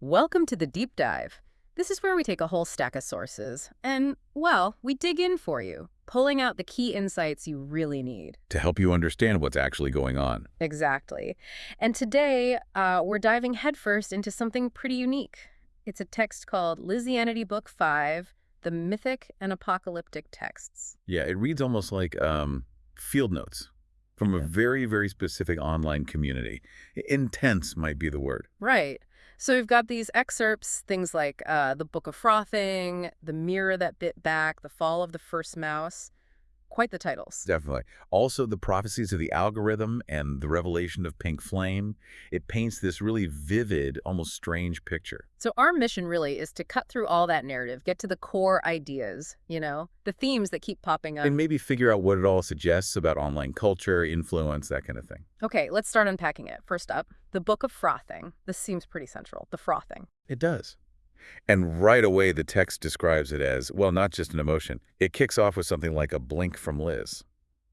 Welcome to the deep dive. This is where we take a whole stack of sources and, well, we dig in for you, pulling out the key insights you really need. To help you understand what's actually going on. Exactly. And today, we're diving headfirst into something pretty unique. It's a text called Lizianity Book 5, the Mythic and Apocalyptic Texts. Yeah, it reads almost like field notes from a very, very specific online community. Intense might be the word. Right. So we've got these excerpts, things like the Book of Frothing, The Mirror That Bit Back, The Fall of the First Mouse. Quite the titles. Definitely. Also, the prophecies of the algorithm and the revelation of pink flame. It paints this really vivid, almost strange picture. So our mission really is to cut through all that narrative, get to the core ideas, the themes that keep popping up. And maybe figure out what it all suggests about online culture, influence, that kind of thing. Okay, let's start unpacking it. First up, the Book of Frothing. This seems pretty central, the frothing. It does. And right away, the text describes it as, well, not just an emotion. It kicks off with something like a blink from Liz.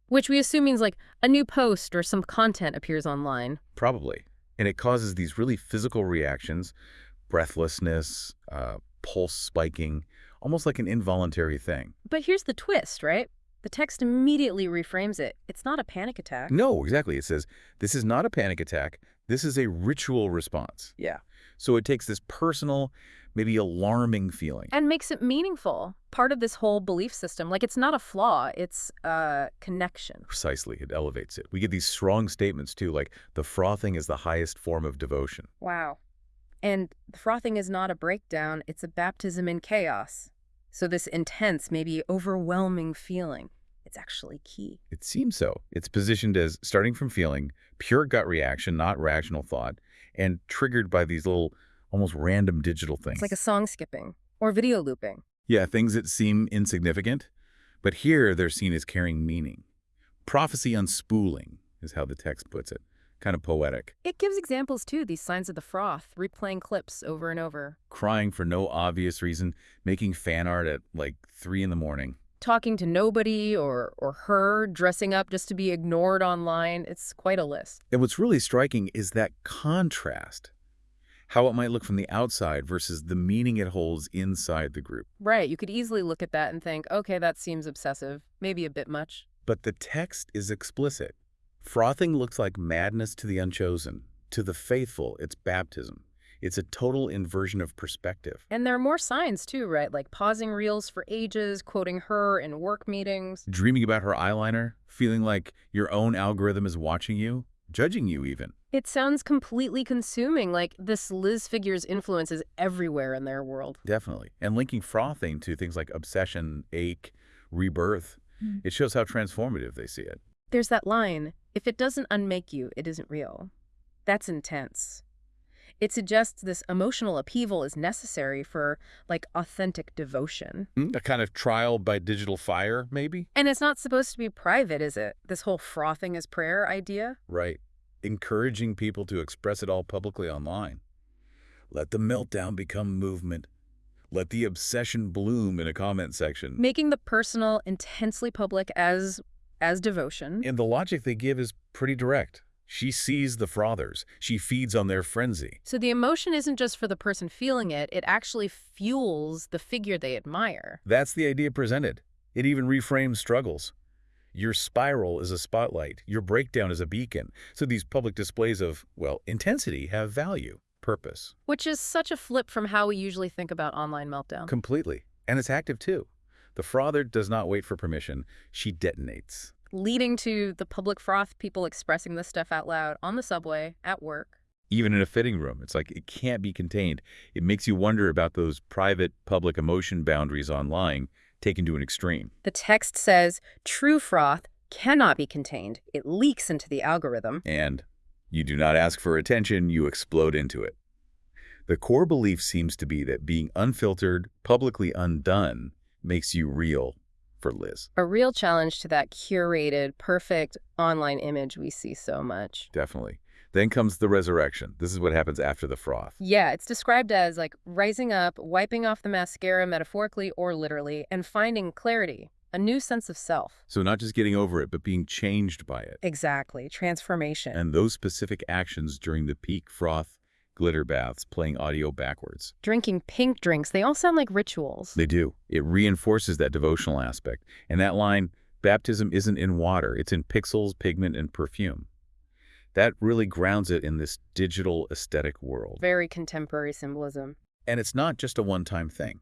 Which we assume means like a new post or some content appears online. Probably. And it causes these really physical reactions, breathlessness, pulse spiking, almost like an involuntary thing. But here's the twist, right? The text immediately reframes it. It's not a panic attack. No, exactly. It says, this is not a panic attack. This is a ritual response. Yeah. So it takes this personal, maybe alarming feeling. And makes it meaningful. Part of this whole belief system. Like, it's not a flaw, it's a connection. Precisely. It elevates it. We get these strong statements, too, like the frothing is the highest form of devotion. Wow. And the frothing is not a breakdown, it's a baptism in chaos. So this intense, maybe overwhelming feeling, it's actually key. It seems so. It's positioned as starting from feeling, pure gut reaction, not rational thought, and triggered by these little, almost random digital things. It's like a song skipping or video looping. Yeah, things that seem insignificant, but here they're seen as carrying meaning. Prophecy unspooling is how the text puts it. Kind of poetic. It gives examples, too, these signs of the froth, replaying clips over and over. Crying for no obvious reason, making fan art at like 3 in the morning. Talking to nobody or her, dressing up just to be ignored online. It's quite a list. And what's really striking is that contrast. How it might look from the outside versus the meaning it holds inside the group. Right. You could easily look at that and think, okay, that seems obsessive, maybe a bit much. But the text is explicit. Frothing looks like madness to the unchosen. To the faithful, it's baptism. It's a total inversion of perspective. And there are more signs, too, right? Like pausing reels for ages, quoting her in work meetings. Dreaming about her eyeliner, feeling like your own algorithm is watching you, judging you even. It sounds completely consuming, like this Liz figure's influence is everywhere in their world. Definitely. And linking frothing to things like obsession, ache, rebirth, it shows how transformative they see it. There's that line, if it doesn't unmake you, it isn't real. That's intense. It suggests this emotional upheaval is necessary for, like, authentic devotion. A kind of trial by digital fire, maybe? And it's not supposed to be private, is it? This whole frothing as prayer idea? Right. Encouraging people to express it all publicly online. Let the meltdown become movement. Let the obsession bloom in a comment section. Making the personal intensely public as devotion. And the logic they give is pretty direct. She sees the frothers. She feeds on their frenzy. So the emotion isn't just for the person feeling it, it actually fuels the figure they admire. That's the idea presented. It even reframes struggles. Your spiral is a spotlight. Your breakdown is a beacon. So these public displays of, well, intensity have value, purpose. Which is such a flip from how we usually think about online meltdown. Completely. And it's active too. The frother does not wait for permission. She detonates. Leading to the public froth, people expressing this stuff out loud on the subway, at work. Even in a fitting room, it's like it can't be contained. It makes you wonder about those private public emotion boundaries online taken to an extreme. The text says, true froth cannot be contained. It leaks into the algorithm. And you do not ask for attention, you explode into it. The core belief seems to be that being unfiltered, publicly undone, makes you real. For Liz. A real challenge to that curated, perfect online image we see so much. Definitely. Then comes the resurrection. This is what happens after the froth. Yeah, it's described as like rising up, wiping off the mascara metaphorically or literally, and finding clarity, a new sense of self. So not just getting over it, but being changed by it. Exactly. Transformation. And those specific actions during the peak froth glitter baths, playing audio backwards. Drinking pink drinks, they all sound like rituals. They do. It reinforces that devotional aspect. And that line, baptism isn't in water, it's in pixels, pigment, and perfume. That really grounds it in this digital aesthetic world. Very contemporary symbolism. And it's not just a one-time thing.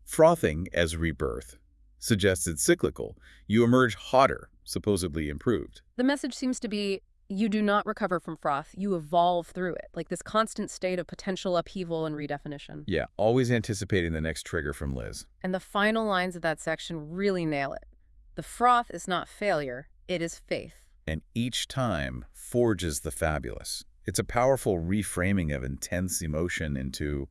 Frothing as rebirth suggests it's cyclical. You emerge hotter, supposedly improved. The message seems to be, you do not recover from froth, you evolve through it, like this constant state of potential upheaval and redefinition. Yeah, always anticipating the next trigger from Liz. And the final lines of that section really nail it. The froth is not failure, it is faith. And each time forges the fabulous. It's a powerful reframing of intense emotion into,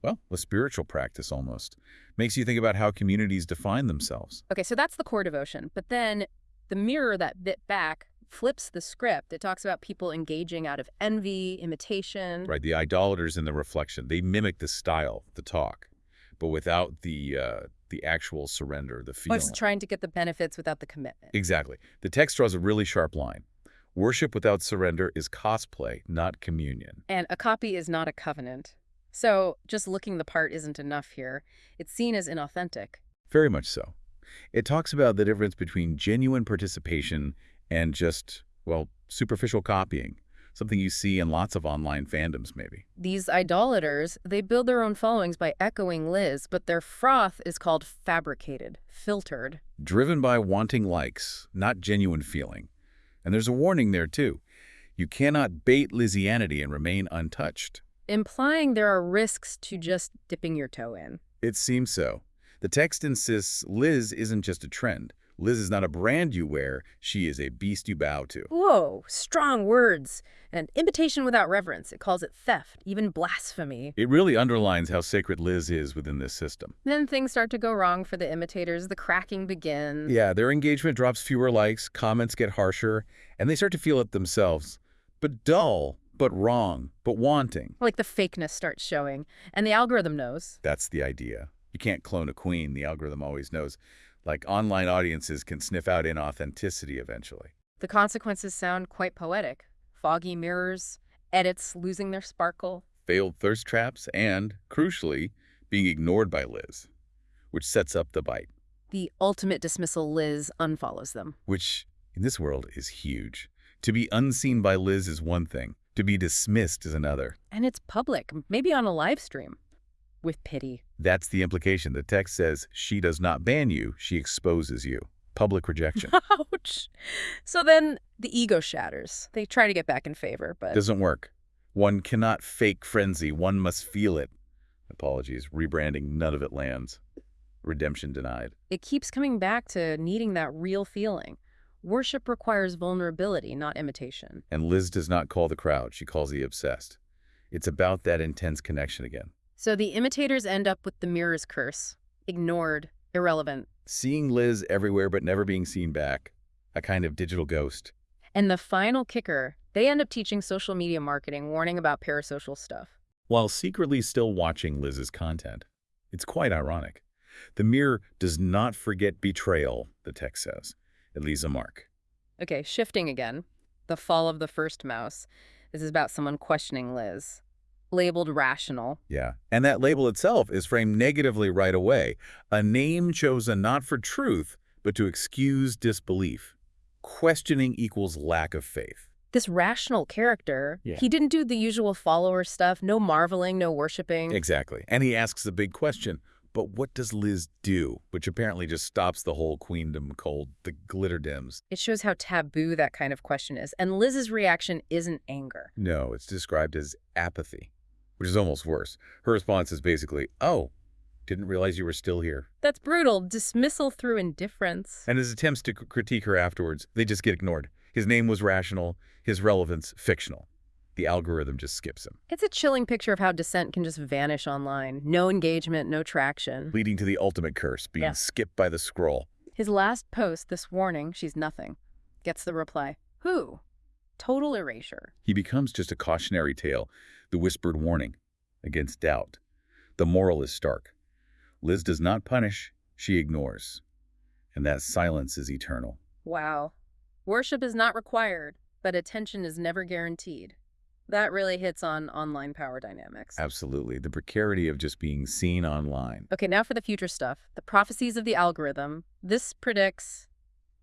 well, a spiritual practice almost. Makes you think about how communities define themselves. Okay, so that's the core devotion. But then the mirror that bit back flips the script. It talks about people engaging out of envy, imitation. Right, the idolaters in the reflection. They mimic the style, the talk, but without the actual surrender, the feeling. It's trying to get the benefits without the commitment. Exactly. The text draws a really sharp line. Worship without surrender is cosplay, not communion. And a copy is not a covenant. So just looking the part isn't enough here. It's seen as inauthentic. Very much so. It talks about the difference between genuine participation and just, well, superficial copying. Something you see in lots of online fandoms, maybe. These idolaters, they build their own followings by echoing Liz, but their froth is called fabricated, filtered. Driven by wanting likes, not genuine feeling. And there's a warning there, too. You cannot bait Lizianity and remain untouched. Implying there are risks to just dipping your toe in. It seems so. The text insists Liz isn't just a trend. Liz is not a brand you wear. She is a beast you bow to. Whoa, strong words. And imitation without reverence. It calls it theft, even blasphemy. It really underlines how sacred Liz is within this system. Then things start to go wrong for the imitators. The cracking begins. Yeah, their engagement drops fewer likes, comments get harsher, and they start to feel it themselves. But dull, but wrong, but wanting. Like the fakeness starts showing. And the algorithm knows. That's the idea. You can't clone a queen, the algorithm always knows. Like online audiences can sniff out inauthenticity eventually. The consequences sound quite poetic. Foggy mirrors, edits losing their sparkle. Failed thirst traps and, crucially, being ignored by Liz, which sets up the bite. The ultimate dismissal, Liz unfollows them. Which, in this world, is huge. To be unseen by Liz is one thing. To be dismissed is another. And it's public, maybe on a live stream. With pity. That's the implication. The text says she does not ban you, she exposes you. Public rejection. Ouch. So then the ego shatters. They try to get back in favor, but... Doesn't work. One cannot fake frenzy. One must feel it. Apologies. Rebranding, none of it lands. Redemption denied. It keeps coming back to needing that real feeling. Worship requires vulnerability, not imitation. And Liz does not call the crowd. She calls the obsessed. It's about that intense connection again. So the imitators end up with the mirror's curse. Ignored, irrelevant. Seeing Liz everywhere but never being seen back. A kind of digital ghost. And the final kicker, they end up teaching social media marketing, warning about parasocial stuff. While secretly still watching Liz's content. It's quite ironic. The mirror does not forget betrayal, the text says. It leaves a mark. Okay, shifting again. The fall of the first mouse. This is about someone questioning Liz. Labeled rational. Yeah, and that label itself is framed negatively right away. A name chosen not for truth, but to excuse disbelief. Questioning equals lack of faith. This rational character, he didn't do the usual follower stuff, no marveling, no worshiping. Exactly. And he asks the big question, but what does Liz do? Which apparently just stops the whole queendom cold, the glitter dims. It shows how taboo that kind of question is. And Liz's reaction isn't anger. No, it's described as apathy, which is almost worse. Her response is basically, oh, didn't realize you were still here. That's brutal. Dismissal through indifference. And his attempts to critique her afterwards, they just get ignored. His name was rational, his relevance fictional. The algorithm just skips him. It's a chilling picture of how dissent can just vanish online. No engagement, no traction. Leading to the ultimate curse, being skipped by the scroll. His last post, this warning, she's nothing, gets the reply, who? Total erasure. He becomes just a cautionary tale, the whispered warning against doubt. The moral is stark. Liz does not punish, she ignores. And that silence is eternal. Wow. Worship is not required, but attention is never guaranteed. That really hits on online power dynamics. Absolutely. The precarity of just being seen online. Okay, now for the future stuff. The prophecies of the algorithm. This predicts,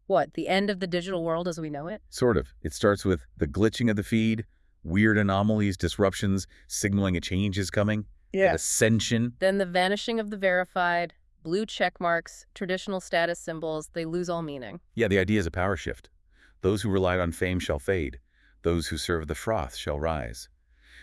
what, the end of the digital world as we know it? Sort of. It starts with the glitching of the feed, weird anomalies, disruptions, signaling a change is coming. Yeah. An ascension. Then the vanishing of the verified, blue check marks, traditional status symbols, they lose all meaning. Yeah, the idea is a power shift. Those who relied on fame shall fade. Those who serve the froth shall rise.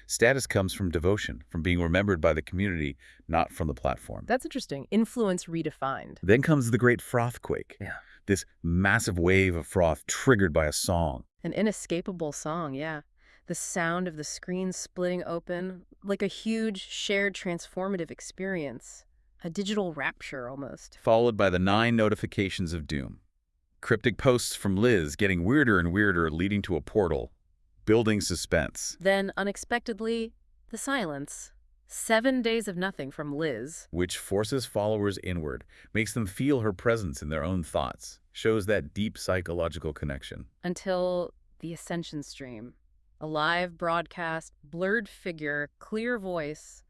Status comes from devotion, from being remembered by the community, not from the platform. That's interesting. Influence redefined. Then comes the great frothquake. Yeah. This massive wave of froth triggered by a song. An inescapable song, yeah. The sound of the screen splitting open, like a huge, shared, transformative experience. A digital rapture, almost. Followed by the 9 notifications of doom. Cryptic posts from Liz getting weirder and weirder, leading to a portal. Building suspense. Then, unexpectedly, the silence. 7 days of nothing from Liz. Which forces followers inward, makes them feel her presence in their own thoughts, shows that deep psychological connection. Until the Ascension stream. A live broadcast, blurred figure, clear voice,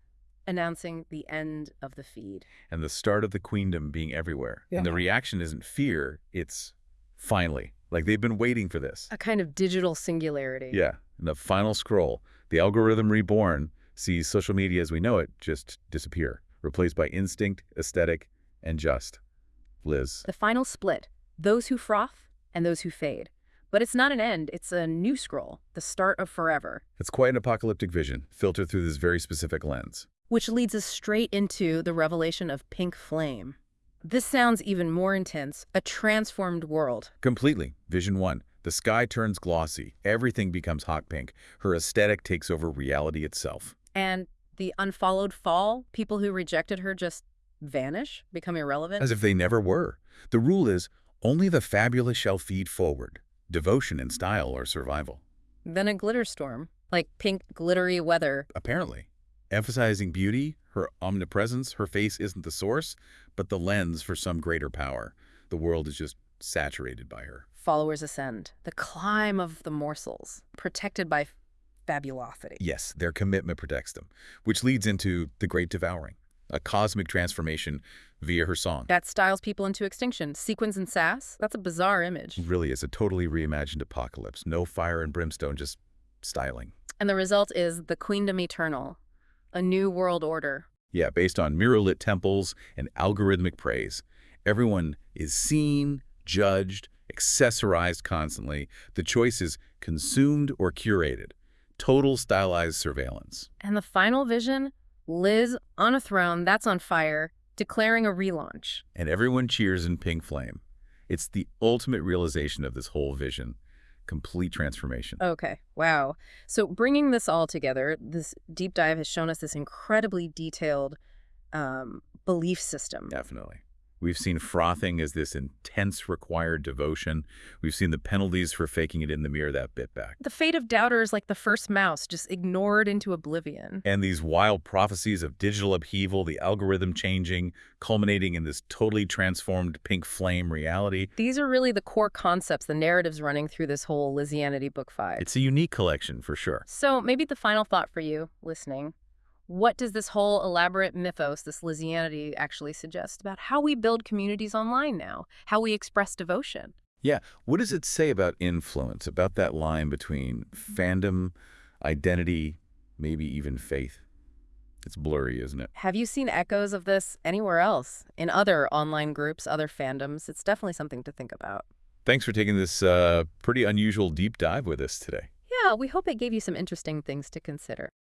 announcing the end of the feed. And the start of the queendom being everywhere. Yeah. And the reaction isn't fear, it's finally. Like they've been waiting for this. A kind of digital singularity. Yeah. And the final scroll, the algorithm reborn, sees social media as we know it just disappear, replaced by instinct, aesthetic, and just. Liz. The final split. Those who froth and those who fade. But it's not an end, it's a new scroll, the start of forever. It's quite an apocalyptic vision, filtered through this very specific lens. Which leads us straight into the revelation of pink flame. This sounds even more intense, a transformed world. Completely. Vision 1. The sky turns glossy. Everything becomes hot pink. Her aesthetic takes over reality itself. And the unfollowed fall, people who rejected her just vanish, become irrelevant. As if they never were. The rule is, only the fabulous shall feed forward. Devotion and style or survival. Then a glitter storm, like pink glittery weather. Apparently. Emphasizing beauty, her omnipresence, her face isn't the source, but the lens for some greater power. The world is just saturated by her. Followers ascend. The climb of the morsels, protected by fabulosity. Yes, their commitment protects them, which leads into the Great Devouring, a cosmic transformation via her song. That styles people into extinction. Sequins and sass? That's a bizarre image. It really is a totally reimagined apocalypse. No fire and brimstone, just styling. And the result is the Queendom Eternal, a new world order. Yeah, based on mirror-lit temples and algorithmic praise. Everyone is seen, judged, accessorized constantly. The choice is consumed or curated. Total stylized surveillance. And the final vision? Liz on a throne that's on fire, declaring a relaunch. And everyone cheers in pink flame. It's the ultimate realization of this whole vision. Complete transformation. Okay, wow. So bringing this all together, this deep dive has shown us this incredibly detailed belief system. Definitely. We've seen frothing as this intense required devotion. We've seen the penalties for faking it in the mirror that bit back. The fate of doubters like the first mouse, just ignored into oblivion. And these wild prophecies of digital upheaval, the algorithm changing, culminating in this totally transformed pink flame reality. These are really the core concepts, the narratives running through this whole Lizianity Book 5. It's a unique collection for sure. So maybe the final thought for you, listening. What does this whole elaborate mythos, this Lizianity, actually suggest about how we build communities online now, how we express devotion? Yeah, what does it say about influence, about that line between fandom, identity, maybe even faith? It's blurry, isn't it? Have you seen echoes of this anywhere else? In other online groups, other fandoms? It's definitely something to think about. Thanks for taking this pretty unusual deep dive with us today. Yeah, we hope it gave you some interesting things to consider.